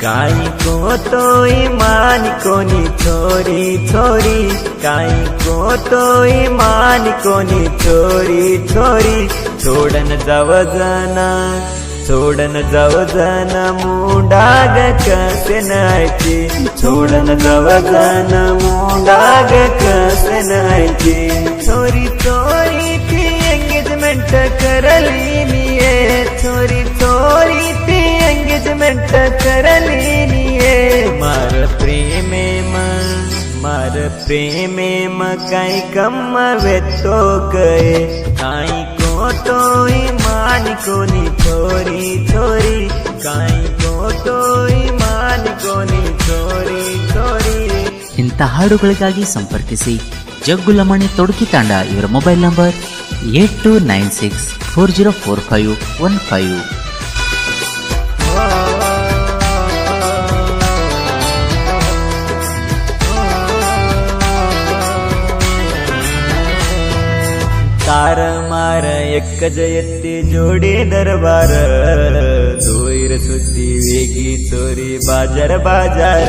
काई को तोय मान कोनी छोरी छोरी, काई को तोय मान कोनी छोरी छोरी. सोडन जाव जाना सोडन जाव जाना मुंडाग कसे नायची, सोडन जाव जाना मुंडाग कसे नायची. छोरी छोरी ती एंगेजमेंट करली निये, छोरी छोरी ती एंगेजमेंट करली निये. मार प्रेमे म काई कम वेतो गए, काई को तोय मान कोनी छोरी छोरी, काई को तोय मान कोनी छोरी छोरी. ಇಂಥ ಹಾಡುಗಳಿಗಾಗಿ ಸಂಪರ್ಕಿಸಿ ಜಗ್ಗುಲಮಣಿ ತೊಡಕಿ ತಾಂಡ. ಇವರ ಮೊಬೈಲ್ ನಂಬರ್ 8296404515. तार मार एक जयती जोडी दरबार, दोईर सुद्दी वेगी चोरी बाजार बाजार.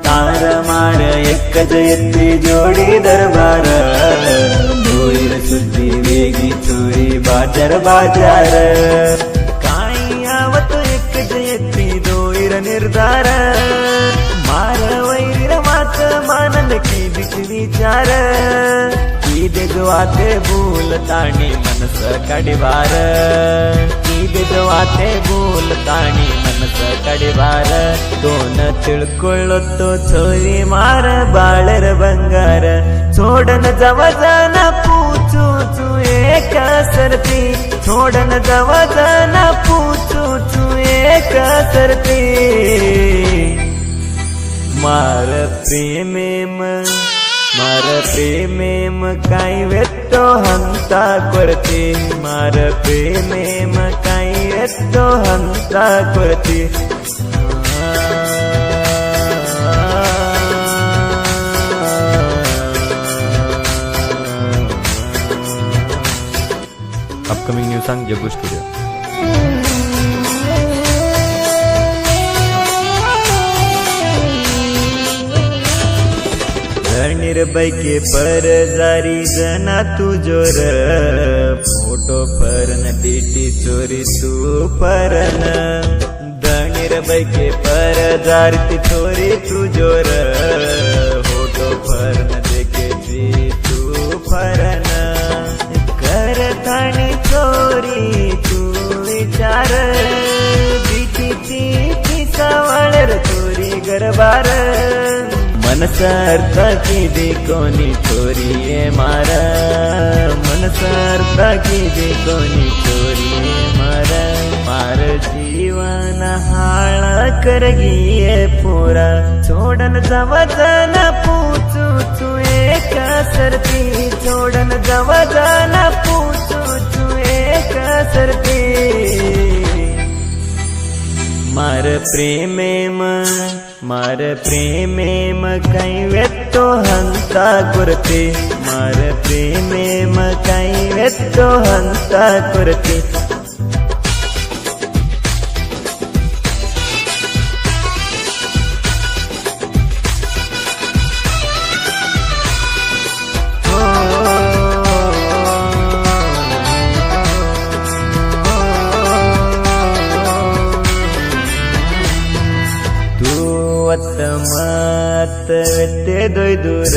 तार मार एक जयती जोडी दरबार, दोईर सुद्दी वेगी चोरी बाजार बाजार. काई आवत एक जयती दोईर निर्धार, मार वैर मात मानंद की बिच विचार. आते भूलताणी मनस कडिवार, आते भूलताणी मनस कडिवार. दोन तिळಕೊಳ್ಳುತ್ತೋ छोरी मार बाळर बंगार. सोडन जाव जाना पूचू चू एक सरती, सोडन जाव जाना पूचू चू एक सरती. मार प्रेमेम काई वेत्तो हंता करते, मार प्रेमेम काई वेत्तो हंता करते. Upcoming new song Jaggu studio. निर्भयके पर जारी जना तू जोर, फोटो परन बेटी चोरी तू परन. निर्भयके पर जारी चोरी तू जोर, फोटो परन देखे जी तू परन. कर थानी चोरी तू विचार, बीती ती सावळर चोरी गरबार. मनस अर्थ की कोनी छोरी ये मारा, मनस अर्थ की कोनी छोरी ये मारा. मार जीवन हाळ करगिये पूरा, छोडन जाव जाना पूचू चू एक सरती, छोडन जाव जाना पूचू चू एक सरती. मार प्रेमेम काई वेत्तो हंता करते, मार प्रेमेम काई वेत्तो हंता करते. मत वेते दोय दूर,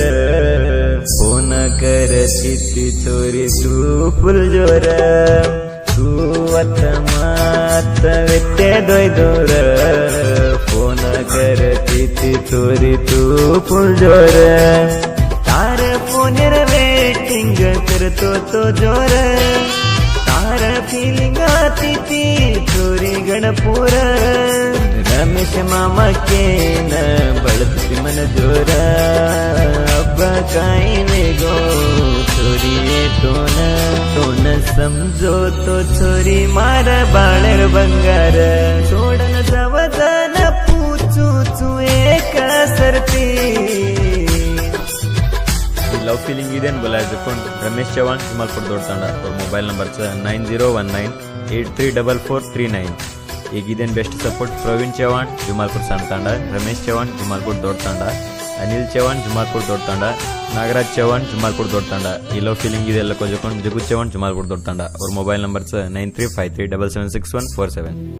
फोन करती ती चोरी तू फुल जोर. तू मत वेते दोय दूर, फोन करती ती चोरी तू फुल जोर. तार फोनर वेटिंग करतो तो जोर, तार फीलिंग आती ती चोरी गणपूर. रमेश मामा के न बढ़ती मन जोर, अब काई गो छोरी तो न समझो तो छोरी मार बाळर बंगार. सोडन जाव जाना पूचू चू एक सरती. लव फीलिंग ಇದೆ बोलायचं रमेश चव्हाण हिमालपूर दोडतांडा. और मोबाइल नंबर 9019834439. ಈಗ ಇದೇನು ಬೆಸ್ಟ್ ಸಪೋರ್ಟ್ ಪ್ರವೀಣ್ ಚವಾಣ್ ಜುಮಾಲ್ಪುರ್ ಸಣ್ಣ ತಂಡ, ರಮೇಶ್ ಚವಾಣ್ ಜುಮಾಲ್ಪುರ್ ದೊಡ್ಡ ತಂಡ, ಅನಿಲ್ ಚವಾಣ್ ಜುಮಾಲ್ಪುರ್ ದೊಡ್ಡ ತಂಡ, ನಾಗರಾಜ್ ಚವಾಣ್ ಜುಮಾಲ್ಪುರ್ ದೊಡ್ಡ ತಂಡ. ಈ ಲವ್ ಫೀಲಿಂಗ್ ಇದೆಲ್ಲ ಕೊಜ್ಕೊಂಡು ಜಗು ಚವಾಣ್ ಜುಮಾಲ್ಪುರ್ ದೊಡ್ಡ ತಂಡ. ಅವ್ರ ಮೊಬೈಲ್ ನಂಬರ್ಸ್ 9353776147.